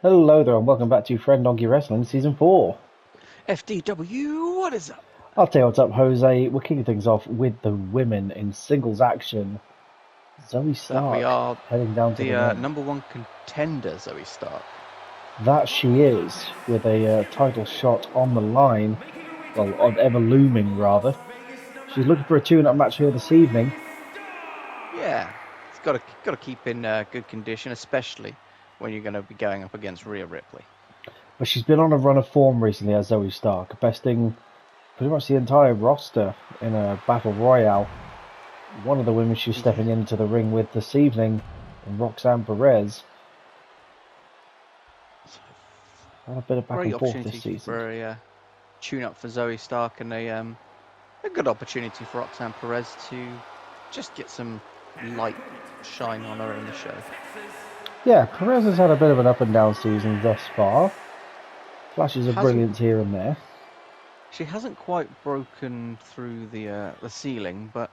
Hello there and welcome back to Friendonkey Wrestling Season 4. FDW, what is up? I'll tell you what's up, Jose. We're kicking things off with the women in singles action. Zoe That we Stark are heading down to the the ring. number one contender, Zoe Stark. That she is, with a title shot on the line. Well, on ever looming, rather. She's looking for a tune-up match here this evening. Yeah, it's got to keep in good condition, especially when you're going to be going up against Rhea Ripley. But she's been on a run of form recently as Zoe Stark, besting pretty much the entire roster in a battle royale. One of the women she's stepping into the ring with this evening, Roxanne Perez. Had a bit of back Great and forth opportunity this season. for a tune-up for Zoe Stark, and a good opportunity for Roxanne Perez to just get some light shine on her in the show. Yeah, Perez has had a bit of an up and down season thus far. Flashes of brilliance here and there. She hasn't quite broken through the ceiling, but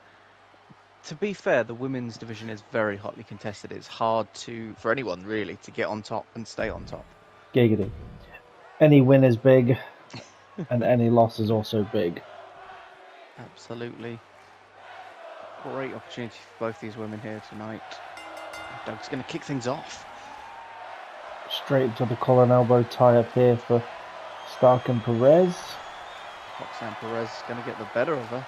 to be fair, the women's division is very hotly contested. It's hard for anyone really to get on top and stay on top. Giggity. Any win is big, and any loss is also big. Absolutely. Great opportunity for both these women here tonight. Doug's going to kick things off. Straight into the collar and elbow tie up here for Stark and Perez. Roxanne Perez is going to get the better of her.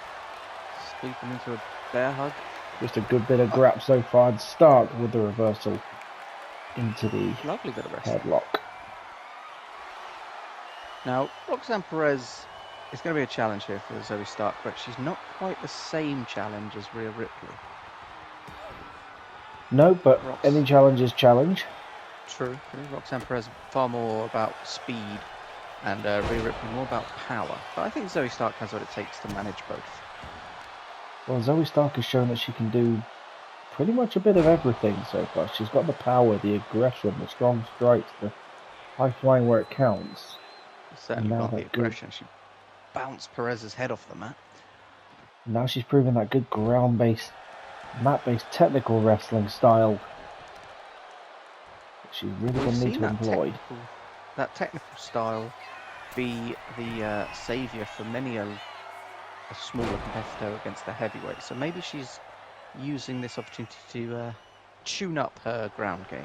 Sweep them into a bear hug. Just a good bit of grab so far. And Stark with the reversal into the lovely bit of wrestling. Headlock. Now, Roxanne Perez is going to be a challenge here for Zoe Stark, but she's not quite the same challenge as Rhea Ripley. No, but any challenge is challenge. True. Roxanne Perez far more about speed, and Rhea Ripley more about power. But I think Zoe Stark has what it takes to manage both. Well, Zoe Stark has shown that she can do pretty much a bit of everything so far. She's got the power, the aggression, the strong strikes, the high flying where it counts. Certainly got the aggression. She bounced Perez's head off the mat. Now she's proving that good ground-based, mat-based technical wrestling style that she's really going to need to employ. That technical style be the saviour for many a smaller competitor against the heavyweight. So maybe she's using this opportunity to tune up her ground game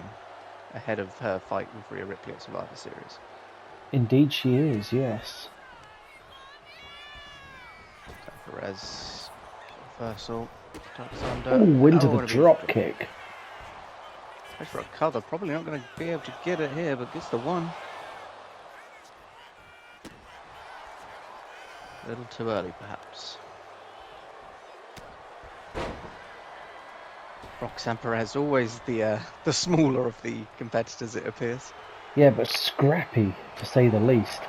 ahead of her fight with Rhea Ripley at Survivor Series. Indeed she is, yes. Perez, reversal, tucks under. Oh, into the drop kick. Goes for a cover, probably not going to be able to get it here, but gets the one. A little too early, perhaps. Roxanne Perez, always the smaller of the competitors, it appears. Yeah, but scrappy, to say the least.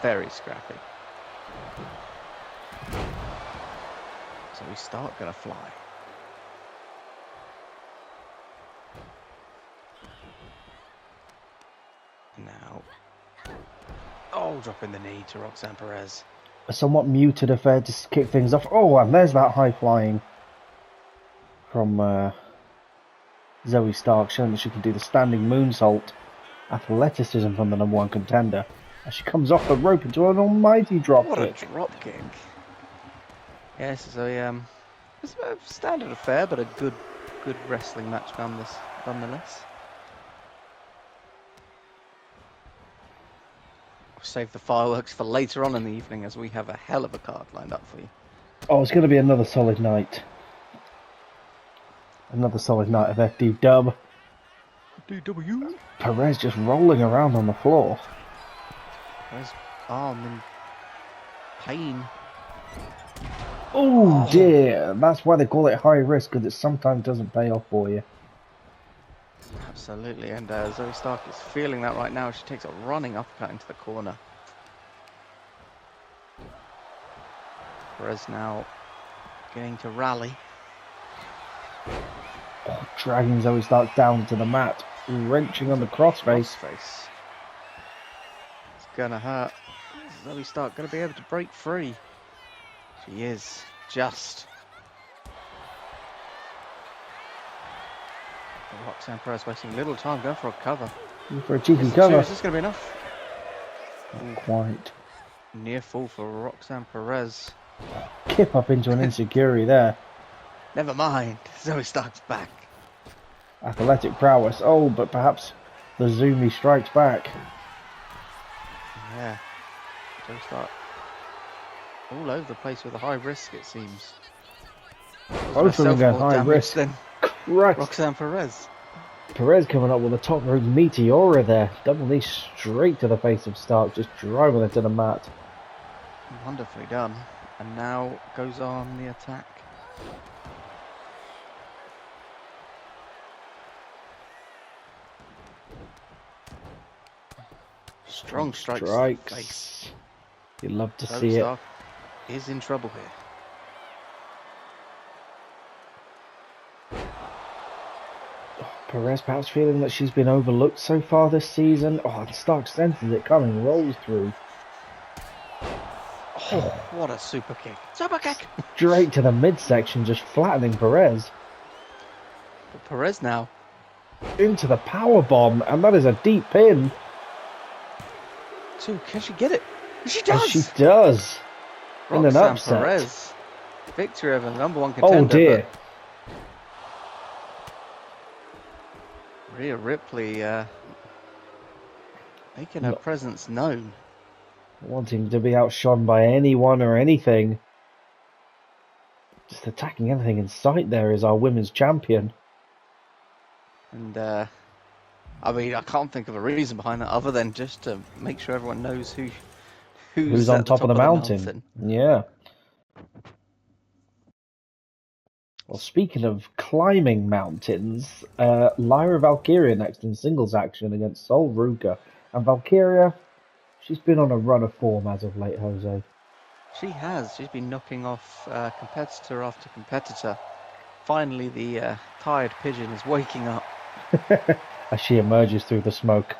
Very scrappy. So we start going to fly. Now. Oh, dropping the knee to Roxanne Perez. A somewhat muted affair to kick things off. Oh, and there's that high flying from Zoe Stark, showing that she can do the standing moonsault. Athleticism from the number one contender. As she comes off the rope into an almighty drop kick. What a drop kick. Yes, so it's a standard affair, but a good wrestling match nonetheless. We'll save the fireworks for later on in the evening, as we have a hell of a card lined up for you. Oh, it's going to be another solid night. Another solid night of FDW. FDW. Perez just rolling around on the floor. Perez arm in pain. Oh dear, that's why they call it high risk, because it sometimes doesn't pay off for you. Absolutely, and Zoe Stark is feeling that right now. She takes a running uppercut into the corner. Perez now beginning to rally. Oh, dragging Zoe Stark down to the mat, wrenching on the crossface. It's gonna hurt. Zoe Stark gonna be able to break free. She is just. Roxanne Perez wasting little time going for a cover. For a cheeky Is cover. this going to be enough? Not quite. Near fall for Roxanne Perez. Kip up into an insecurity there. Never mind. Zoe Stark's back. Athletic prowess. Oh, but perhaps the Zoomy strikes back. Yeah. Zoe Stark. All over the place with a high risk, it seems. Both of them go high risk. Then Right. Roxanne Perez. Perez coming up with a top rope meteora there. Double knee straight to the face of Stark, just driving it to the mat. Wonderfully done. And now goes on the attack. Strong strikes. Strikes. You love to see it. Stark is in trouble here. Perez perhaps feeling that she's been overlooked so far this season. Oh, and Stark senses it coming, rolls through. Oh, what a super kick. Super kick! Straight to the midsection, just flattening Perez. But Perez now. Into the power bomb, and that is a deep pin. So, can she get it? She does! And she does. In an Roxanne upset. Perez. Victory over the #1 contender. Oh dear. Rhea Ripley making her presence known. Wanting to be outshone by anyone or anything. Just attacking anything in sight there is our women's champion. And I mean, I can't think of a reason behind that other than just to make sure everyone knows who's on at top of the mountain. Yeah. Well, speaking of climbing mountains, Lyra Valkyria next in singles action against Sol Ruka. And Valkyria, she's been on a run of form as of late, Jose. She has. She's been knocking off competitor after competitor. Finally, the tired pigeon is waking up. As she emerges through the smoke.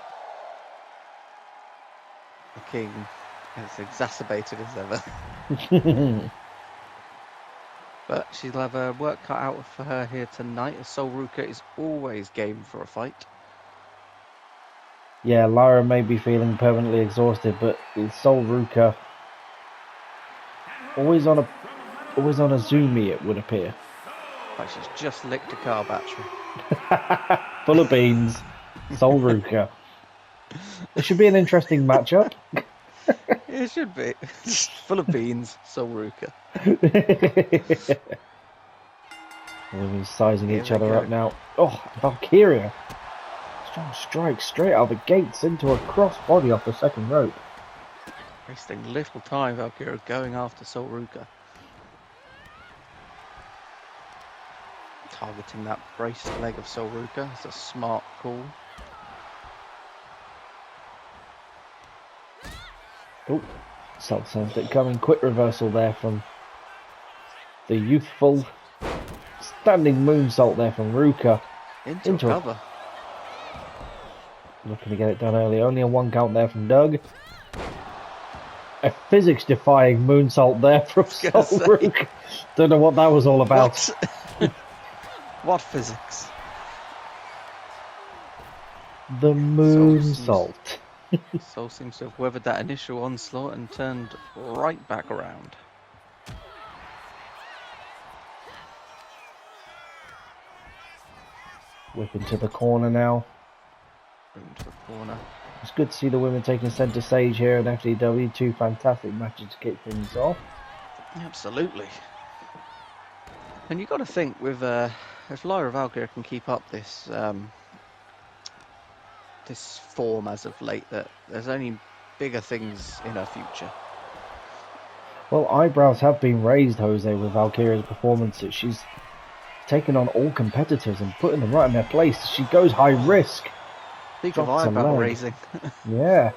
The king is exacerbated as ever. But she'll have her work cut out for her here tonight, as Sol Ruka is always game for a fight. Yeah, Lyra may be feeling permanently exhausted, but Sol Ruka always on a zoomy, it would appear. Like she's just licked a car battery. Full of beans. Sol Ruka. It should be an interesting matchup. It should be. Full of beans, Sol Ruka. We're sizing each other up now. Oh, Valkyria. Strong strike straight out of the gates into a crossbody off the second rope. Wasting little time, Valkyria going after Sol Ruka. Targeting that braced leg of Sol Ruka. It's a smart call. Oh, sensed it coming. Quick reversal there from the youthful standing moonsault there from Ruka. Into a cover. Looking to get it done early. Only a 1 count there from Doug. A physics-defying moonsault there from Sol Ruka. Don't know what that was all about. What physics? The moonsault. Sol seems to have weathered that initial onslaught and turned right back around. Whip into the corner now. Into the corner. It's good to see the women taking centre stage here at FDW. 2 fantastic matches to kick things off. Absolutely. And you've got to think with if Lyra Valkyria can keep up this this form as of late, that there's only bigger things in her future. Well, eyebrows have been raised, Jose, with Valkyria's performances. She's taken on all competitors and putting them right in their place. She goes high risk. Speak of eyebrow raising. Yeah.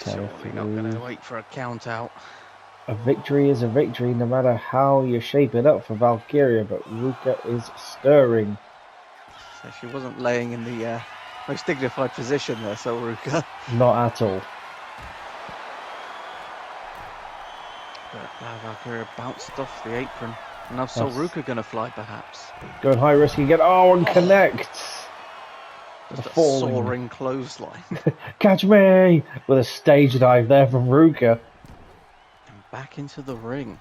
Surely not going to wait for a count out. A victory is a victory, no matter how you shape it up for Valkyria, but Ruka is stirring. So she wasn't laying in the most dignified position there, Sol Ruka. Not at all. But Valkyria bounced off the apron. Now Solruka going to fly, perhaps. Going high risk again. Oh, and connects. Just a falling. soaring clothesline. Catch me! With a stage dive there from Ruka. And back into the ring.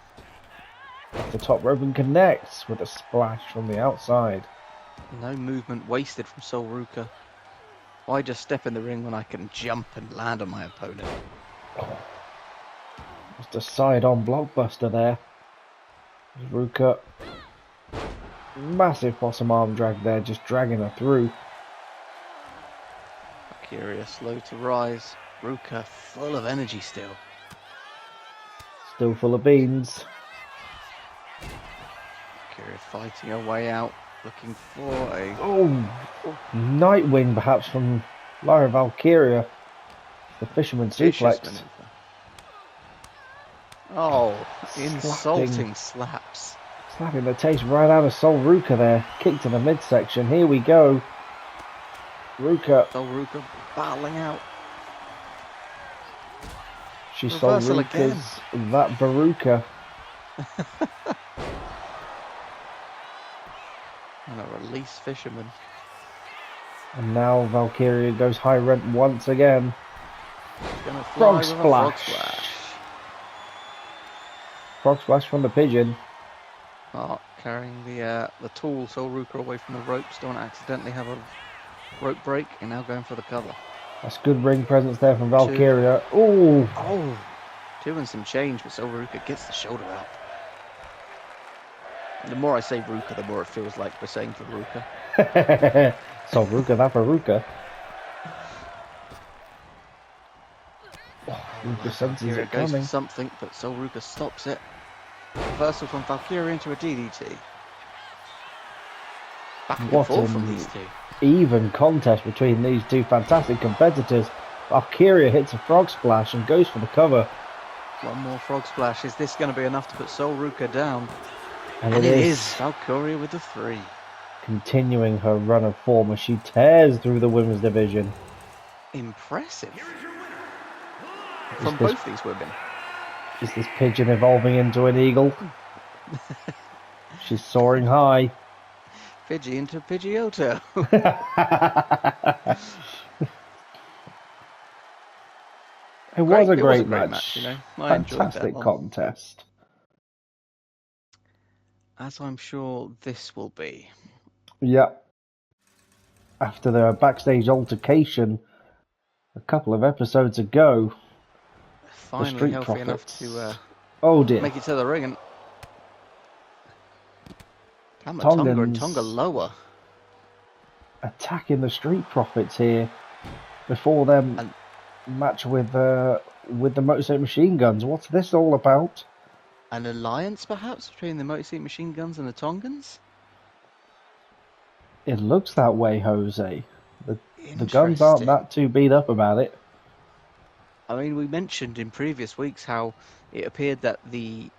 Off the top rope and connects with a splash from the outside. No movement wasted from Solruka. Why just step in the ring when I can jump and land on my opponent? Oh. Just a side-on blockbuster there. Ruka. Massive possum arm drag there, just dragging her through. Valkyria slow to rise. Ruka full of energy still. Still full of beans. Valkyria fighting her way out. Looking for a... Oh! Nightwing perhaps from Lyra Valkyria. The fisherman suplex. maneuver. Oh, insulting slaps. Slapping the taste right out of Solruka there. Kick to the midsection. Here we go. Ruka. Solruka battling out. She Reversal Solruka's that Baruka. And a release fisherman. And now Valkyria goes high rent once again. Gonna fly Frog with a splash. frog splash. Frog splash from the pigeon. Oh, carrying the tall Solruka away from the ropes. Don't accidentally have a rope break. And now going for the cover. That's good ring presence there from Valkyria. Ooh. Oh, 2 and some change, but Solruka gets the shoulder up. The more I say Ruka, the more it feels like we're saying Veruca. Solruka, that Veruca. Ruka senses it goes coming. for something, but Solruka stops it. Reversal from Valkyria into a DDT. Back and What forth an from these two. even contest between these two fantastic competitors. Valkyria hits a frog splash and goes for the cover. One more frog splash. Is this going to be enough to put Solruka down? And it it is. Valkyria with the 3. Continuing her run of form as she tears through the women's division. Impressive. From both these women. Is this pigeon evolving into an eagle? She's soaring high. Pidgey into Pidgeotto. It was a great match. You know? I enjoyed that Fantastic one. contest. As I'm sure this will be. Yep. After their backstage altercation a couple of episodes ago, Finally the Street healthy Profits. enough to oh dear. make it to the ring. And Tonga and Tonga lower. Attacking the Street Profits here before them And match with the Motor City Machine Guns. What's this all about? an alliance, perhaps, between the Motor City Machine Guns and the Tongans? It looks that way, Jose. The guns aren't that too beat up about it. I mean, we mentioned in previous weeks how it appeared that the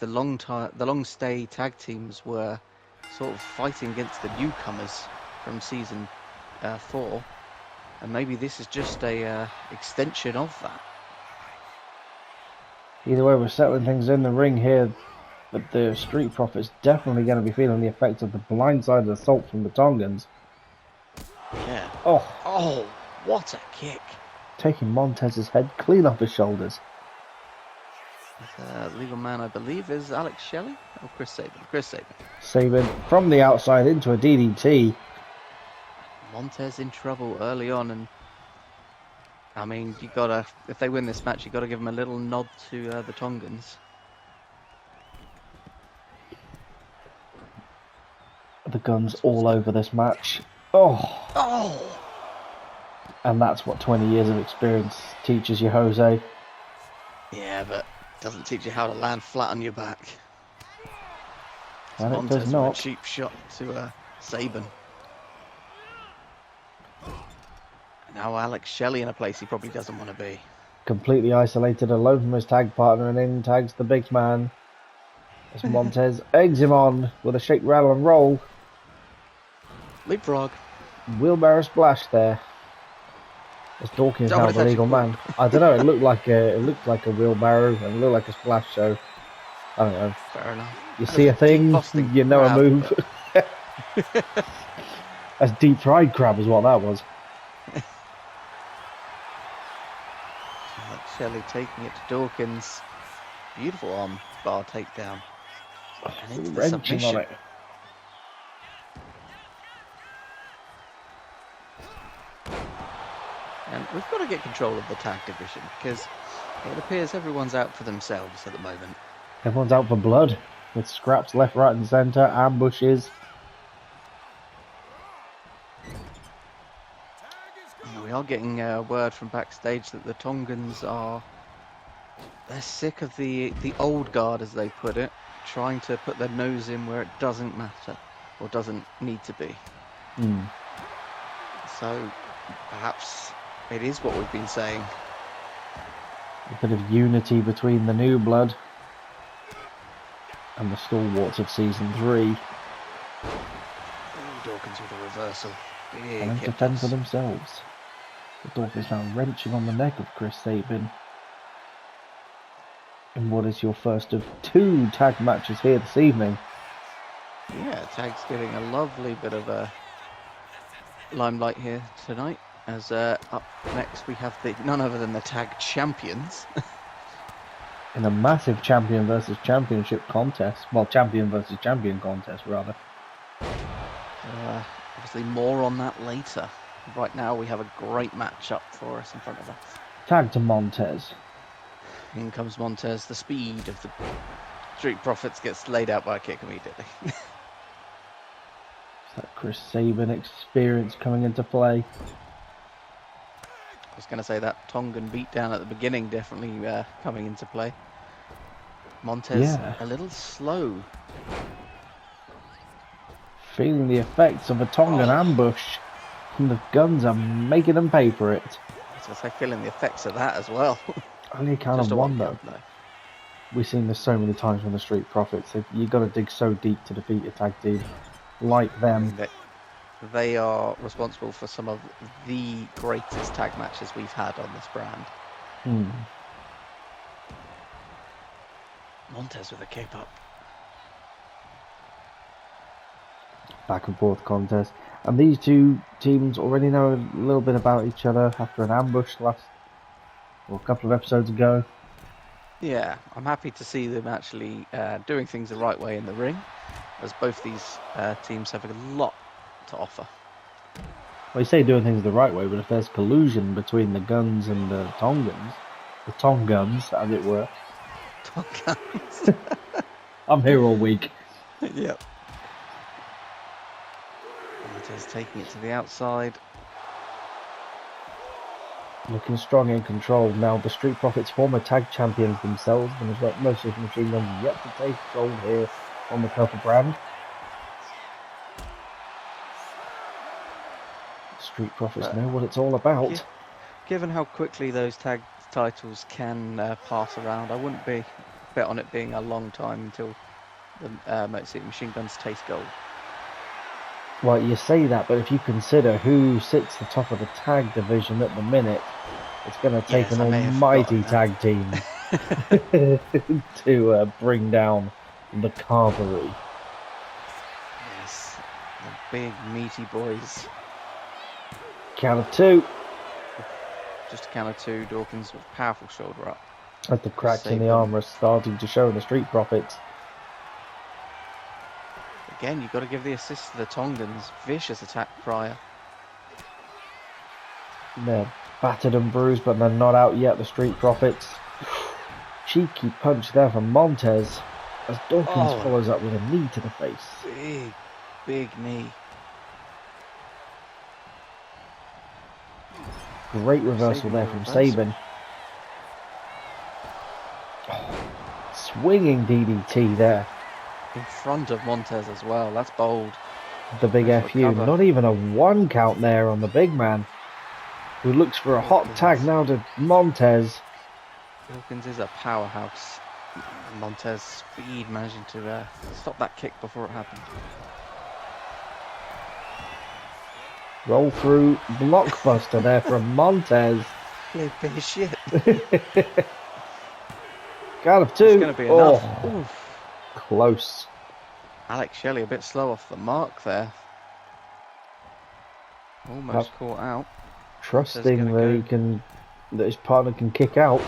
long stay tag teams were sort of fighting against the newcomers from season 4, and maybe this is just a extension of that. Either way, we're settling things in the ring here, but the Street Profits definitely going to be feeling the effects of the blindsided assault from the Tongans. Yeah. Oh, what a kick! taking Montez's head clean off his shoulders. Legal man, I believe, is Alex Shelley or Chris Sabin. Chris Sabin. Sabin from the outside into a DDT. Montez in trouble early on, and I mean, you gotta, if they win this match, you gotta give them a little nod to the Tongans. The guns all over this match. Oh! And that's what 20 years of experience teaches you, Jose. Yeah, but doesn't teach you how to land flat on your back. And it Montez does with not. a cheap shot to Sabin. Now Alex Shelley in a place he probably doesn't want to be. Completely isolated, alone from his tag partner, and in tags the big man. As Montez eggs him on with a shake, rattle and roll. Leapfrog. Wheelbarrow splash there. As Dawkins now the legal man. I don't know, it looked like a wheelbarrow and it looked like a splash, so I don't know. Fair enough. You see a thing, you know a move. That's deep fried crab is what that was. Shelley taking it to Dawkins. Beautiful arm bar takedown. And into the Wrenching submission. on it. And we've got to get control of the tag division because it appears everyone's out for themselves at the moment. Everyone's out for blood. With scraps left, right and centre, ambushes. We are getting word from backstage that the Tongans they're sick of the old guard, as they put it, trying to put their nose in where it doesn't matter or doesn't need to be. So perhaps it is what we've been saying. A bit of unity between the new blood and the stalwarts of season 3. Ooh, Dawkins with a reversal. And to fend for themselves. The Dawkins now wrenching on the neck of Chris Sabin. In what is your first of 2 tag matches here this evening. Yeah, tag's getting a lovely bit of a limelight here tonight. As up next we have none other than the tag champions. In a massive champion versus championship contest. Well, champion versus champion contest, rather. Obviously more on that later. Right now we have a great matchup for us in front of us. Tag to Montez. In comes Montez. The speed of the Street Profits gets laid out by a kick immediately. Is that Chris Sabin experience coming into play? I was going to say that Tongan beatdown at the beginning definitely coming into play. Montez a little slow. Feeling the effects of a Tongan ambush. And the guns are making them pay for it. So I'm feeling the effects of that as well. Only kind of wonder. We've seen this so many times from the Street Profits. You've got to dig so deep to defeat a tag team like them. They are responsible for some of the greatest tag matches we've had on this brand. Montez with a kick up. Back and forth contest. And these two teams already know a little bit about each other after an ambush a couple of episodes ago. Yeah, I'm happy to see them actually doing things the right way in the ring, as both these teams have a lot to offer. Well, you say doing things the right way, but if there's collusion between the guns and the Tongans, as it were. Tongans. I'm here all week. Yep. Montez taking it to the outside. Looking strong in control. Now the Street Profits, former tag champions themselves, and as like most of the machine guns yet to take gold here on the purple brand. Street Profits know what it's all about. Given how quickly those tag titles can pass around, I wouldn't bet on it being a long time until the Motor City Machine Guns taste gold. Well, you say that, but if you consider who sits the top of the tag division at the minute, it's going to take an almighty tag team to bring down the Carvery. Yes, the big meaty boys. Count of 2. Just a count of 2. Dawkins with powerful shoulder up. As the cracks in the armour are starting to show the Street Profits. Again, you've got to give the assist to the Tongans. Vicious attack prior. They're battered and bruised, but they're not out yet, the Street Profits. Cheeky punch there from Montez, as Dawkins follows up with a knee to the face. Big knee. Great reversal there from Sabin. Swinging DDT there. In front of Montez as well. That's bold. The big FU. Not even a 1 count there on the big man, who looks for a hot tag now to Montez. Dawkins is a powerhouse. Montez speed managing to stop that kick before it happened. Roll through blockbuster there from Montez. Big shit. Count of 2. It's going to be enough. Oof. close. Alex Shelley a bit slow off the mark there. Almost caught out. Trusting that his partner can kick out.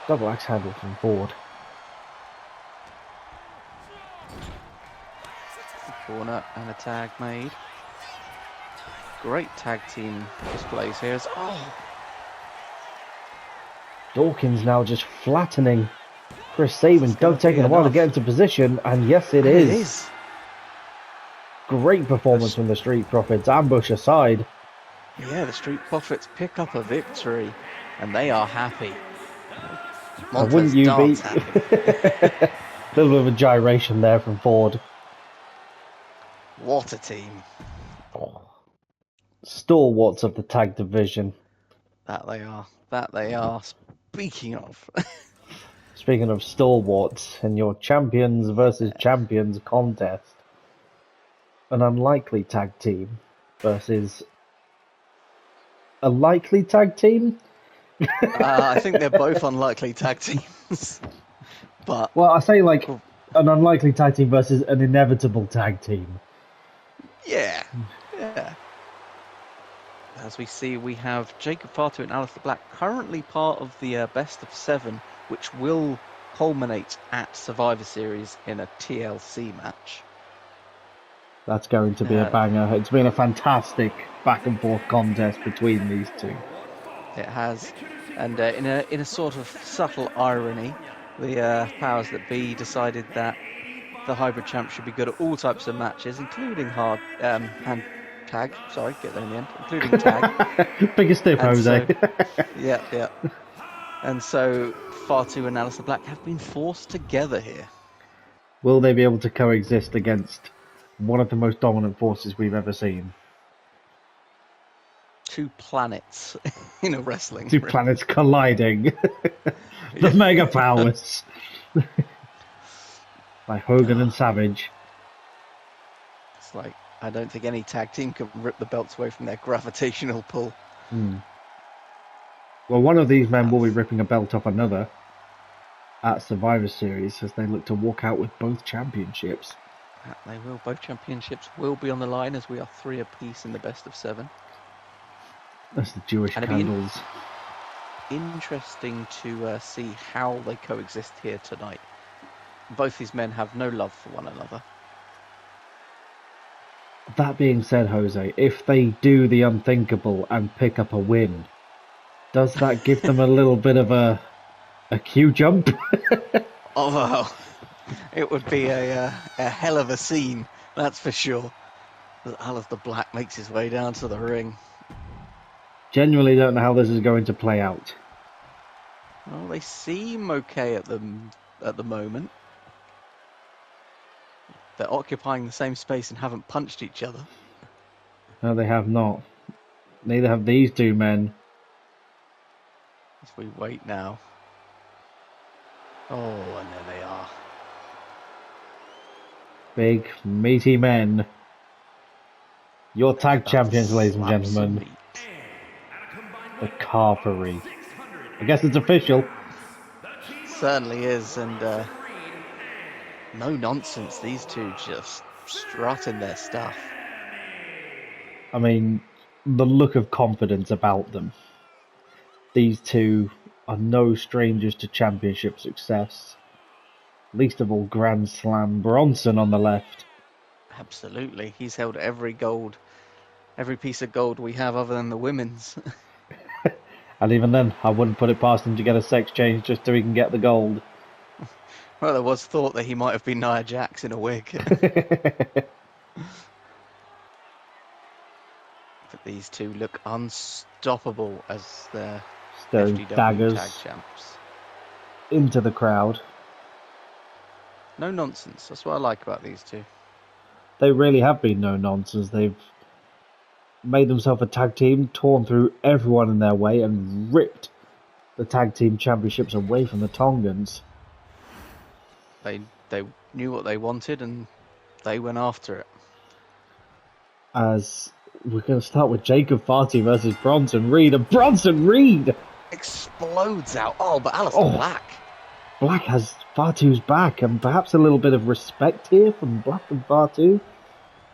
Double axe handle from Ford. Corner and a tag made. Great tag team displays here. Dawkins now just flattening Chris Sabin. Doug taking a while to get into position, and yes, it is. Great performance from the Street Profits. Ambush aside. Yeah, the Street Profits pick up a victory, and they are happy. Wouldn't you be? A little bit of a gyration there from Ford. What a team. Stalwarts of the tag division. That they are. Speaking of stalwarts, in your champions versus champions contest, an unlikely tag team versus a likely tag team? I think they're both unlikely tag teams. But well, I say like an unlikely tag team versus an inevitable tag team. Yeah. As we see, we have Jacob Fatu and Alistair Black currently part of the best of 7, which will culminate at Survivor Series in a TLC match. That's going to be a banger. It's been a fantastic back and forth contest between these two. It has, and in a sort of subtle irony, the powers that be decided that the hybrid champ should be good at all types of matches, including hand tag. Sorry, get there in the end. Including tag. Biggest tip, Jose. Yeah. And so Fatu and Alistair Black have been forced together here. Will they be able to coexist against one of the most dominant forces we've ever seen? Two planets in a wrestling. Two planets colliding. The mega powers. Like Hogan and Savage. It's like, I don't think any tag team can rip the belts away from their gravitational pull. Well, one of these men will be ripping a belt off another at Survivor Series as they look to walk out with both championships. They will. Both championships will be on the line as we are 3 apiece in the best of 7. That's the Jewish candles. Interesting to see how they coexist here tonight. Both these men have no love for one another. That being said, Jose, if they do the unthinkable and pick up a win, does that give them a little bit of a Q jump? Oh, well, it would be a hell of a scene, that's for sure. As Alistair Black makes his way down to the ring. Genuinely don't know how this is going to play out. Well, they seem okay at the moment. They're occupying the same space and haven't punched each other. No, they have not. Neither have these two men. As we wait now. Oh, and there they are. Big, meaty men. Your tag champions, ladies and gentlemen. The Carvery. I guess it's official. Certainly is, and no nonsense. These two just strutting their stuff. I mean, the look of confidence about them. These two are no strangers to championship success. Least of all Grand Slam Bronson on the left. Absolutely. He's held every piece of gold we have other than the women's. And even then, I wouldn't put it past him to get a sex change just so he can get the gold. Well, there was thought that he might have been Nia Jax in a wig. But these two look unstoppable as the FDW daggers tag champs. Into the crowd. No nonsense. That's what I like about these two. They really have been no nonsense. They've made themselves a tag team, torn through everyone in their way, and ripped the tag team championships away from the Tongans. They knew what they wanted and they went after it. As we're going to start with Jacob Fatu versus Bronson Reed, and Bronson Reed explodes out. Oh, but Alistair Black. Black has Fatu's back, and perhaps a little bit of respect here from Black and Fatu.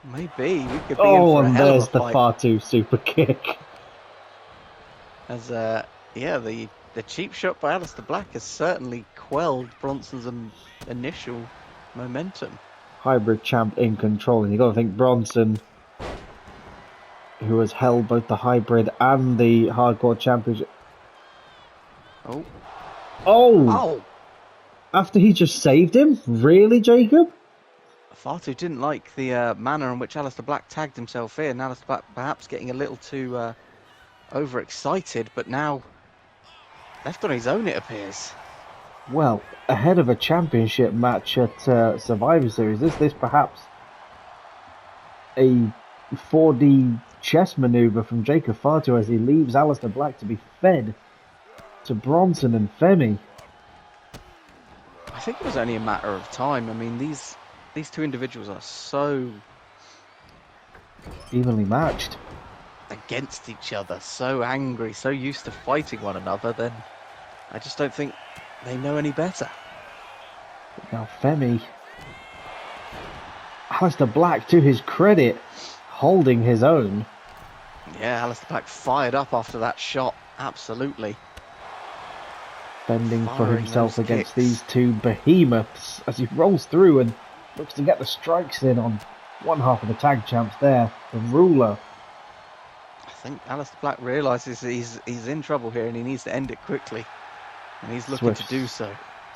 Maybe we could be in Oh, for a and hell of there's a the fight. Fatu super kick. As yeah, the cheap shot by Aleister Black has certainly quelled Bronson's initial momentum. Hybrid champ in control, and you got to think Bronson, who has held both the hybrid and the hardcore championship. Oh, Oh! After he just saved him? Really, Jacob? Fatu didn't like the manner in which Aleister Black tagged himself in. Aleister Black perhaps getting a little too overexcited, but now left on his own, it appears. Well, ahead of a championship match at Survivor Series, is this perhaps a 4D chess maneuver from Jacob Fatu as he leaves Aleister Black to be fed to Bronson and Femi? I think it was only a matter of time. I mean, these two individuals are so Evenly matched. against each other, so angry, so used to fighting one another, then I just don't think they know any better. But now Femi, Aleister Black, to his credit, holding his own. Yeah, Aleister Black fired up after that shot, absolutely. Fending for Firing himself those against kicks. these two behemoths as he rolls through and looks to get the strikes in on one half of the tag champs there, the ruler. I think Aleister Black realises he's in trouble here and he needs to end it quickly. And he's looking to do so.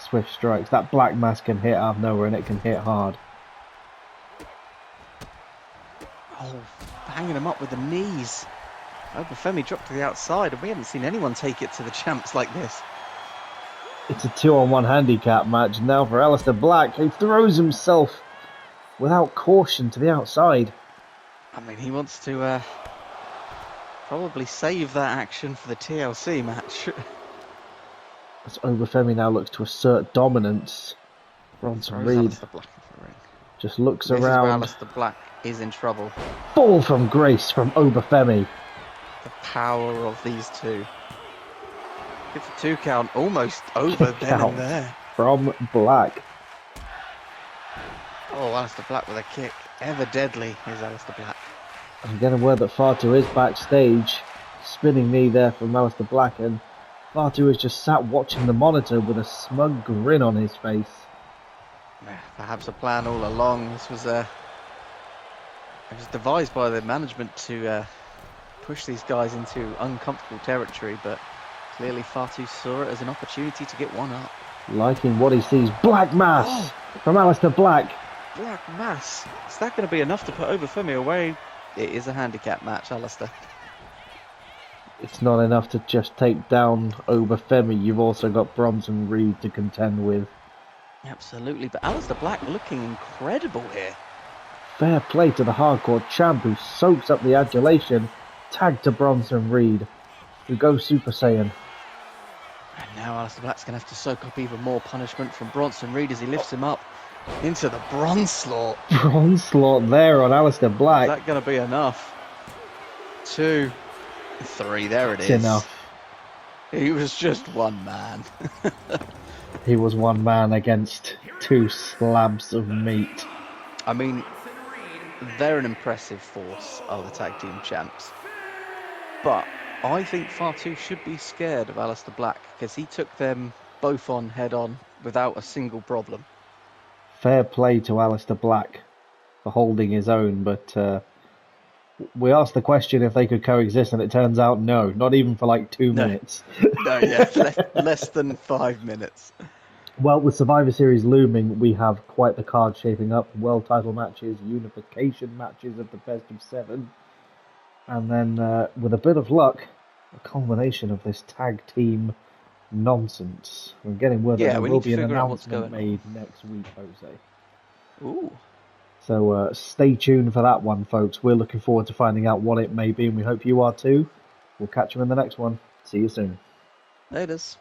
Swift strikes. That black mass can hit out of nowhere and it can hit hard. Oh, hanging him up with the knees. Obafemi dropped to the outside and we haven't seen anyone take it to the champs like this. It's a 2-on-1 handicap match now for Aleister Black, who throws himself without caution to the outside. I mean, he wants to probably save that action for the TLC match. As Obafemi now looks to assert dominance, Bronson Reed Aleister Black into the ring. just looks This around. is where Aleister Black is in trouble. Fall from grace from Obafemi. The power of these two. Good for 2 count, almost over then Count and there. from Black. Oh, Aleister Black with a kick. Ever deadly is Aleister Black. I'm getting word that Fatu is backstage. Spinning knee there from Aleister Black, and Fatu is just sat watching the monitor with a smug grin on his face. Perhaps a plan all along. This was it was devised by the management to push these guys into uncomfortable territory, but clearly Fatu saw it as an opportunity to get one up. Liking what he sees. Black Mass from Aleister Black. Black Mass. Is that going to be enough to put Obafemi away? It is a handicap match, Aleister. It's not enough to just take down Obafemi. You've also got Bronson Reed to contend with. Absolutely, but Aleister Black looking incredible here. Fair play to the hardcore champ who soaks up the adulation. Tag to Bronson Reed, who goes Super Saiyan. And now Aleister Black's going to have to soak up even more punishment from Bronson Reed as he lifts him up into the Bronslaught. Bronslaught there on Aleister Black. Is that going to be enough? 2, 3, there it is. It's enough. He was just one man. He was one man against two slabs of meat. I mean, they're an impressive force, are the tag team champs. But I think Fatu should be scared of Aleister Black because he took them both on head on without a single problem. Fair play to Aleister Black for holding his own, but we asked the question if they could coexist, and it turns out no, not even for like 2 minutes. No, yeah, less than 5 minutes. Well, with Survivor Series looming, we have quite the card shaping up. World title matches, unification matches of the best of 7. And then, with a bit of luck, a culmination of this tag team nonsense. We're getting word that there will be an announcement made next week, Jose. Ooh. So stay tuned for that one, folks. We're looking forward to finding out what it may be, and we hope you are too. We'll catch you in the next one. See you soon. Laters.